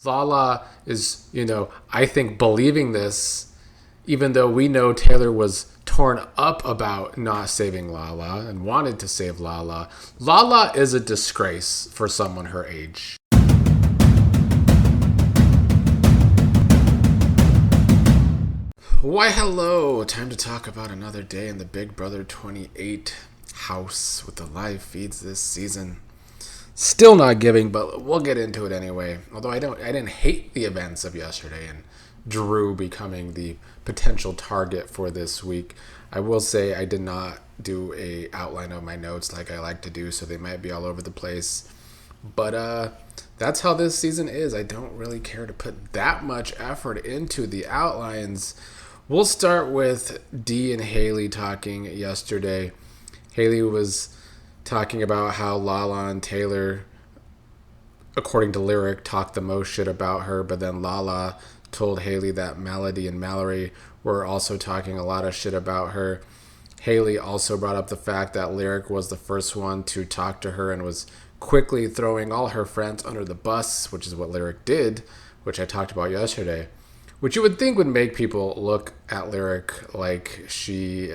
Lala is, I think believing this, even though we know Taylor was torn up about not saving Lala and wanted to save Lala. Lala is a disgrace for someone her age. Why, hello. Time to talk about another day in the Big Brother 28 house with the live feeds this season. Still not giving, but we'll get into it anyway. Although I didn't hate the events of yesterday and Drew becoming the potential target for this week. I will say I did not do a outline of my notes like I like to do, so they might be all over the place. But that's how this season is. I don't really care to put that much effort into the outlines. We'll start with Dee and Haley talking yesterday. Haley was talking about how Lala and Taylor, according to Lyric, talked the most shit about her, but then Lala told Haley that Melody and Mallory were also talking a lot of shit about her. Haley also brought up the fact that Lyric was the first one to talk to her and was quickly throwing all her friends under the bus, which is what Lyric did, which I talked about yesterday. Which you would think would make people look at Lyric like she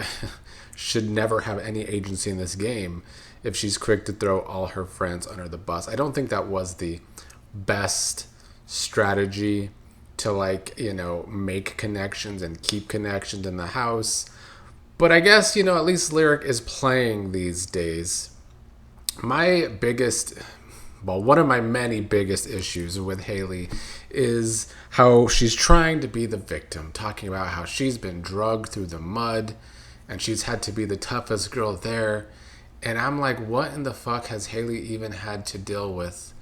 should never have any agency in this game if she's quick to throw all her friends under the bus. I don't think that was the best strategy to make connections and keep connections in the house. But I guess, at least Lyric is playing these days. One of my many biggest issues with Haley is how she's trying to be the victim, talking about how she's been drugged through the mud and she's had to be the toughest girl there. And I'm like, what in the fuck has Haley even had to deal with?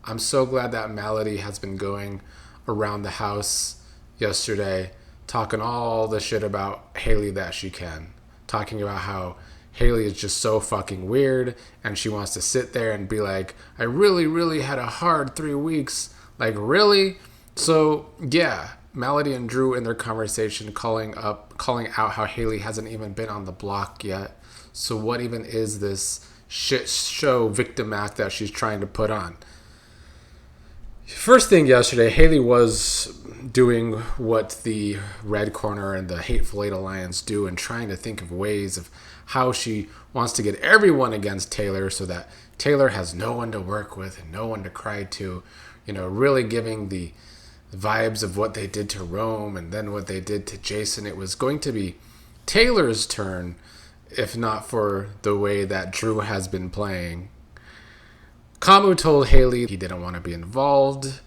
I'm so glad that Melody has been going around the house yesterday talking all the shit about Haley that she can. Talking about how Haley is just so fucking weird and she wants to sit there and be like, I really, really had a hard 3 weeks. Like, really? So, yeah, Melody and Drew in their conversation calling out how Haley hasn't even been on the block yet. So what even is this shit show victim act that she's trying to put on? First thing yesterday, Haley was doing what the Red Corner and the Hateful Eight Alliance do and trying to think of ways of how she wants to get everyone against Taylor so that Taylor has no one to work with and no one to cry to. Really giving the vibes of what they did to Rome and then what they did to Jason. It was going to be Taylor's turn, if not for the way that Drew has been playing. Kamu told Haley he didn't want to be involved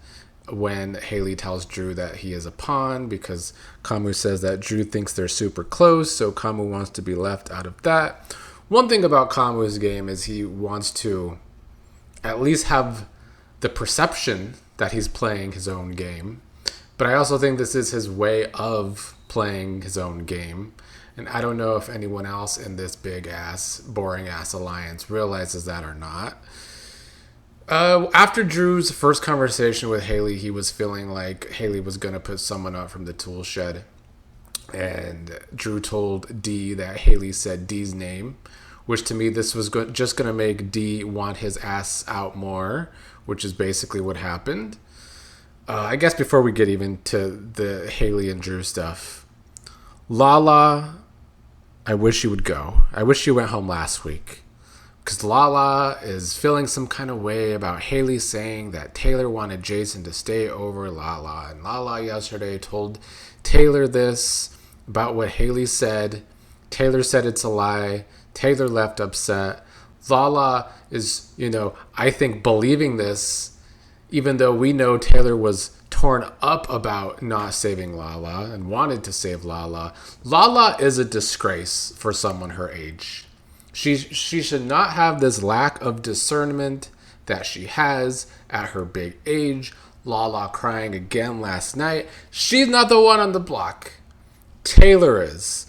when Haley tells Drew that he is a pawn because Kamu says that Drew thinks they're super close, so Kamu wants to be left out of that. One thing about Kamu's game is he wants to at least have the perception that he's playing his own game. But I also think this is his way of playing his own game. And I don't know if anyone else in this big-ass, boring-ass alliance realizes that or not. After Drew's first conversation with Haley, he was feeling like Haley was going to put someone up from the tool shed. And Drew told Dee that Haley said Dee's name, which to me this was just going to make Dee want his ass out more, which is basically what happened. I guess before we get even to the Haley and Drew stuff, Lala, I wish you would go. I wish you went home last week. Because Lala is feeling some kind of way about Haley saying that Taylor wanted Jason to stay over Lala. And Lala yesterday told Taylor this about what Haley said. Taylor said it's a lie. Taylor left upset. Lala is, I think believing this, even though we know Taylor was torn up about not saving Lala and wanted to save Lala. Lala is a disgrace for someone her age. She should not have this lack of discernment that she has at her big age. Lala crying again last night. She's not the one on the block. Taylor is.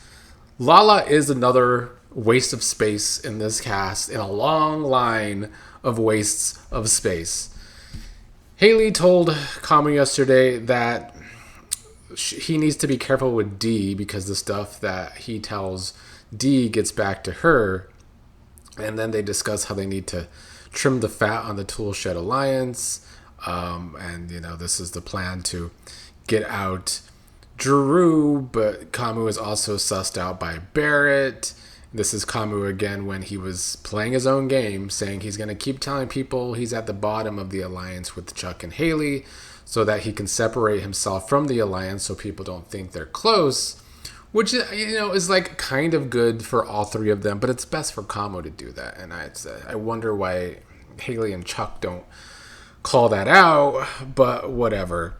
Lala is another waste of space in this cast in a long line of wastes of space. Haley told Kamu yesterday that he needs to be careful with Dee because the stuff that he tells Dee gets back to her. And then they discuss how they need to trim the fat on the Toolshed Alliance. And, this is the plan to get out Drew, but Camus is also sussed out by Barrett. This is Camus again when he was playing his own game, saying he's going to keep telling people he's at the bottom of the alliance with Chuck and Haley so that he can separate himself from the alliance so people don't think they're close, which, is like kind of good for all three of them, but it's best for Camus to do that. And I wonder why Haley and Chuck don't call that out, but whatever.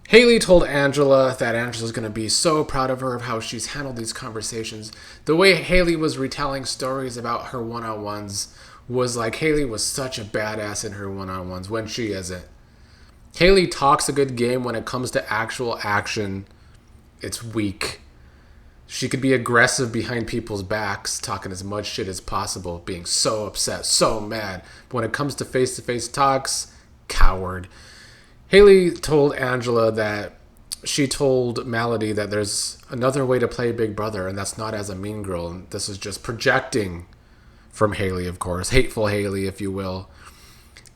Haley told Angela that Angela's going to be so proud of her, of how she's handled these conversations. The way Haley was retelling stories about her one-on-ones was like Haley was such a badass in her one-on-ones when she isn't. Haley talks a good game. When it comes to actual action, it's weak. She could be aggressive behind people's backs, talking as much shit as possible, being so upset, so mad. But when it comes to face-to-face talks, coward. Haley told Angela that she told Melody that there's another way to play Big Brother, and that's not as a mean girl. And this is just projecting from Haley, of course. Hateful Haley, if you will.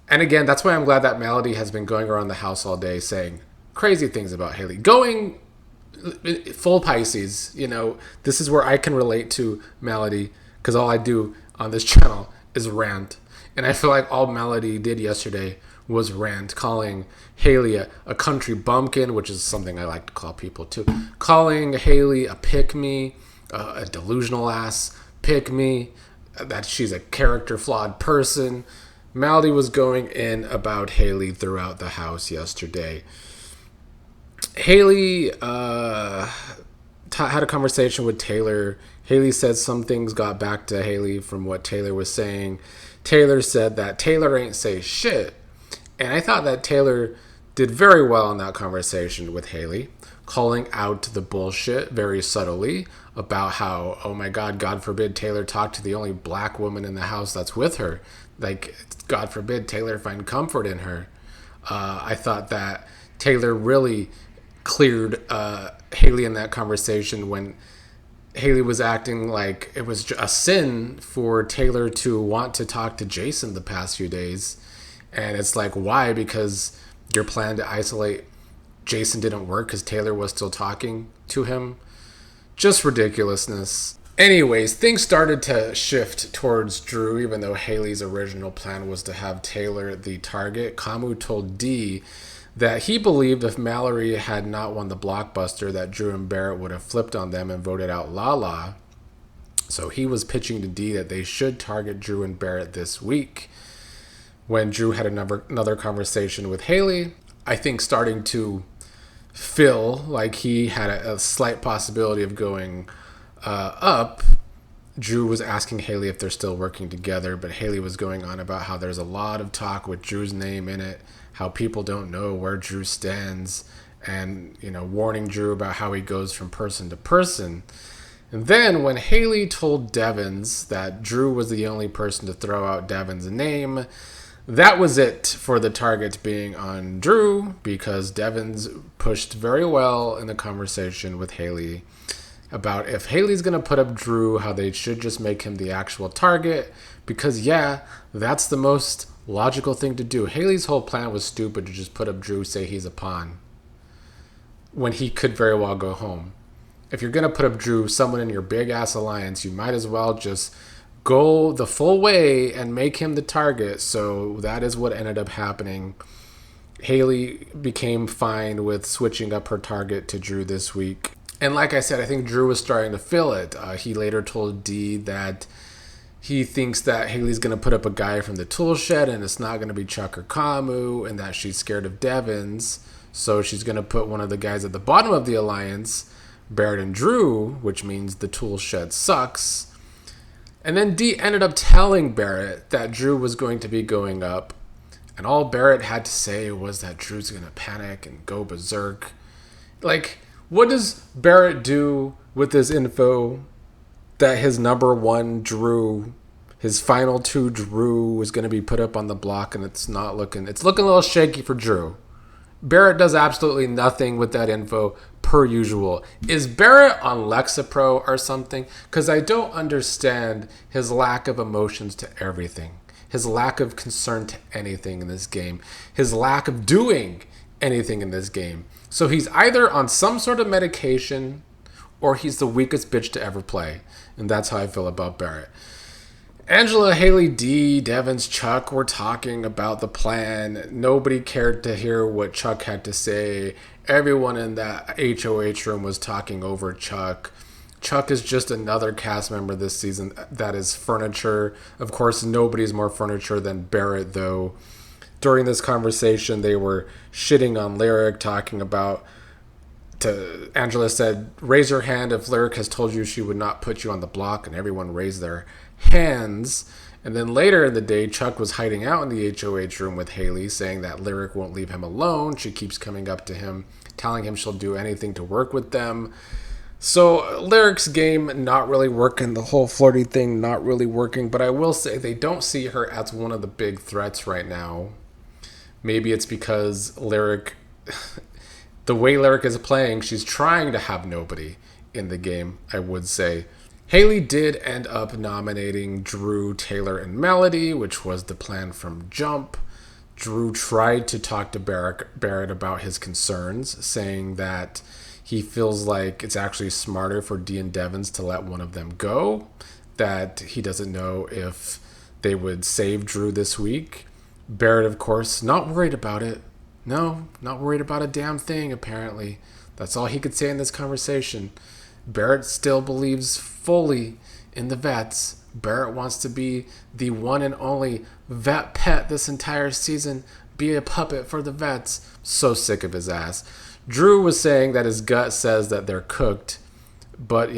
And again, that's why I'm glad that Melody has been going around the house all day saying crazy things about Haley. Going full Pisces, this is where I can relate to Melody, because all I do on this channel is rant. And I feel like all Melody did yesterday was rant, calling Haley a country bumpkin, which is something I like to call people too. Calling Haley a pick-me, a delusional ass pick-me, that she's a character flawed person. Melody was going in about Haley throughout the house yesterday. Haley had a conversation with Taylor. Haley said some things got back to Haley from what Taylor was saying. Taylor said that Taylor ain't say shit. And I thought that Taylor did very well in that conversation with Haley, calling out the bullshit very subtly about how, oh my God, God forbid Taylor talk to the only black woman in the house that's with her. Like, God forbid Taylor find comfort in her. I thought that Taylor really cleared Haley in that conversation when Haley was acting like it was a sin for Taylor to want to talk to Jason the past few days. And it's like, why? Because your plan to isolate Jason didn't work because Taylor was still talking to him. Just ridiculousness. Anyways, things started to shift towards Drew, even though Haley's original plan was to have Taylor the target. Camus told Dee that he believed if Mallory had not won the blockbuster, that Drew and Barrett would have flipped on them and voted out Lala. So he was pitching to Dee that they should target Drew and Barrett this week. When Drew had another conversation with Haley, I think starting to feel like he had a slight possibility of going up, Drew was asking Haley if they're still working together, but Haley was going on about how there's a lot of talk with Drew's name in it, how people don't know where Drew stands, and, warning Drew about how he goes from person to person. And then when Haley told Devens that Drew was the only person to throw out Devens' name, that was it for the target being on Drew, because Devens pushed very well in the conversation with Haley about if Haley's going to put up Drew, how they should just make him the actual target, because that's the most logical thing to do. Haley's whole plan was stupid, to just put up Drew, say he's a pawn, when he could very well go home. If you're going to put up Drew, someone in your big ass alliance, you might as well just go the full way and make him the target. So that is what ended up happening. Haley became fine with switching up her target to Drew this week. And like I said, I think Drew was starting to feel it. He later told Dee that he thinks that Haley's going to put up a guy from the tool shed and it's not going to be Chuck or Camus, and that she's scared of Devens. So she's going to put one of the guys at the bottom of the alliance, Barrett and Drew, which means the tool shed sucks. And then Dee ended up telling Barrett that Drew was going to be going up. And all Barrett had to say was that Drew's going to panic and go berserk. Like, what does Barrett do with this info that his number one Drew, his final two Drew, is going to be put up on the block, and it's looking a little shaky for Drew? Barrett does absolutely nothing with that info, per usual. Is Barrett on Lexapro or something? Because I don't understand his lack of emotions to everything. his lack of concern to anything in this game, his lack of doing anything in this game. So he's either on some sort of medication or he's the weakest bitch to ever play. And that's how I feel about Barrett. Angela, Haley, D, Devens, Chuck were talking about the plan. Nobody cared to hear what Chuck had to say. Everyone in that HOH room was talking over Chuck. Chuck is just another cast member this season that is furniture. Of course, nobody's more furniture than Barrett, though. During this conversation, they were shitting on Lyric, talking about... Angela said, raise your hand if Lyric has told you she would not put you on the block, and everyone raised their hands. And then later in the day, Chuck was hiding out in the HOH room with Haley, saying that Lyric won't leave him alone. She keeps coming up to him, telling him she'll do anything to work with them. So Lyric's game not really working, the whole flirty thing not really working, but I will say they don't see her as one of the big threats right now. Maybe it's because Lyric... the way Lyric is playing, she's trying to have nobody in the game, I would say. Haley did end up nominating Drew, Taylor, and Melody, which was the plan from jump. Drew tried to talk to Barrett about his concerns, saying that he feels like it's actually smarter for Dee and Devens to let one of them go, that he doesn't know if they would save Drew this week. Barrett, of course, not worried about it. No, not worried about a damn thing, apparently. That's all he could say in this conversation. Barrett still believes fully in the vets. Barrett wants to be the one and only vet pet this entire season, be a puppet for the vets. So sick of his ass. Drew was saying that his gut says that they're cooked, but,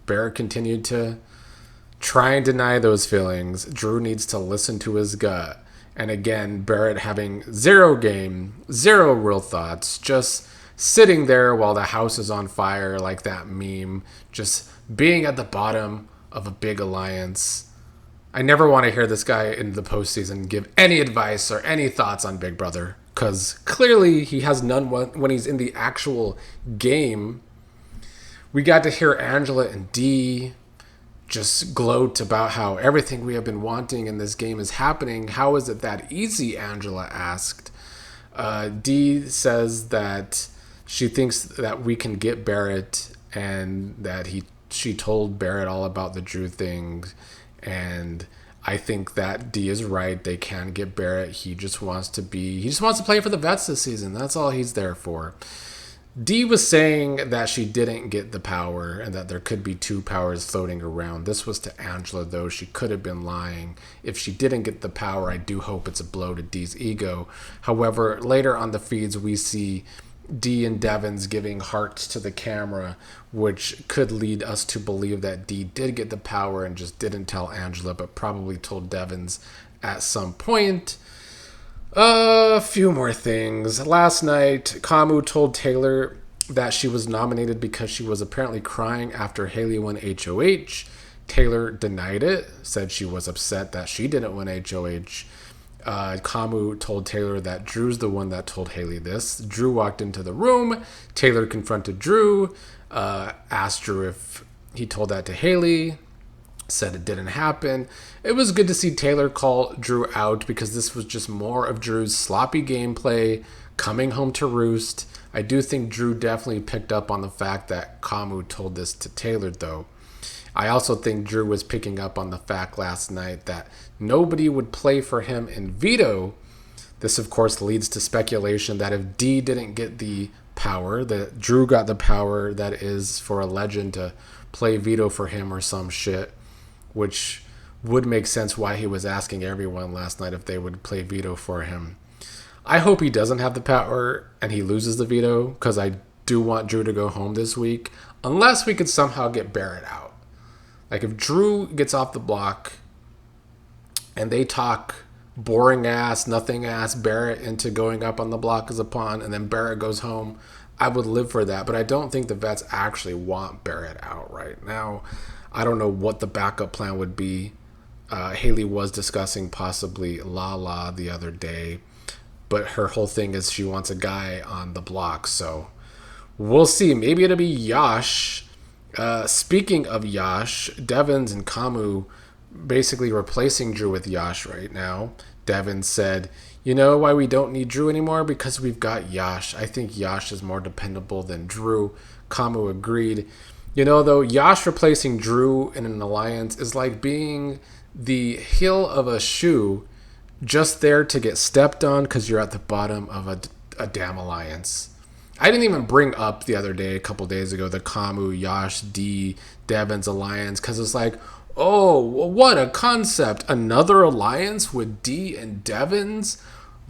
Barrett continued to try and deny those feelings. Drew needs to listen to his gut. And again, Barrett having zero game, zero real thoughts, just sitting there while the house is on fire like that meme, just being at the bottom of a big alliance. I never want to hear this guy in the postseason give any advice or any thoughts on Big Brother, because clearly he has none when he's in the actual game. We got to hear Angela and Dee just gloat about how everything we have been wanting in this game is happening. How is it that easy? Angela asked. Dee says that she thinks that we can get Barrett, and that she told Barrett all about the Drew thing. And I think that Dee is right. They can get Barrett. He just wants to play for the vets this season. That's all he's there for. Dee was saying that she didn't get the power and that there could be two powers floating around. This was to Angela, though. She could have been lying. If she didn't get the power, I do hope it's a blow to Dee's ego. However, later on the feeds, we see Dee and Devens giving hearts to the camera, which could lead us to believe that Dee did get the power and just didn't tell Angela, but probably told Devens at some point. A few more things. Last night, Kamu told Taylor that she was nominated because she was apparently crying after Haley won HOH. Taylor denied it, said she was upset that she didn't win HOH. Kamu told Taylor that Drew's the one that told Haley this. Drew walked into the room. Taylor confronted Drew, asked Drew if he told that to Haley, said it didn't happen. It was good to see Taylor call Drew out, because this was just more of Drew's sloppy gameplay coming home to roost. I do think Drew definitely picked up on the fact that Kamu told this to Taylor, though. I also think Drew was picking up on the fact last night that nobody would play for him in veto. This, of course, leads to speculation that if Dee didn't get the power, that Drew got the power that is for a legend to play veto for him or some shit, which would make sense why he was asking everyone last night if they would play veto for him. I hope he doesn't have the power and he loses the veto, because I do want Drew to go home this week, unless we could somehow get Barrett out. Like, if Drew gets off the block and they talk boring ass, nothing ass Barrett into going up on the block as a pawn, and then Barrett goes home, I would live for that. But I don't think the vets actually want Barrett out right now. I don't know what the backup plan would be. Haley was discussing possibly Lala the other day, but her whole thing is she wants a guy on the block. So we'll see. Maybe it'll be Yash. Speaking of Yash, Devens and Kamu basically replacing Drew with Yash right now. Devens said, "You know why we don't need Drew anymore? Because we've got Yash. I think Yash is more dependable than Drew." Kamu agreed. You know, though, Yash replacing Drew in an alliance is like being the heel of a shoe just there to get stepped on because you're at the bottom of a damn alliance. I didn't even bring up the other day, a couple days ago, the Kamu, Yash, D, Devens alliance because it's like, oh, what a concept. Another alliance with D and Devens?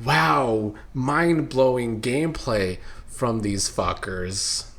Wow, mind-blowing gameplay from these fuckers.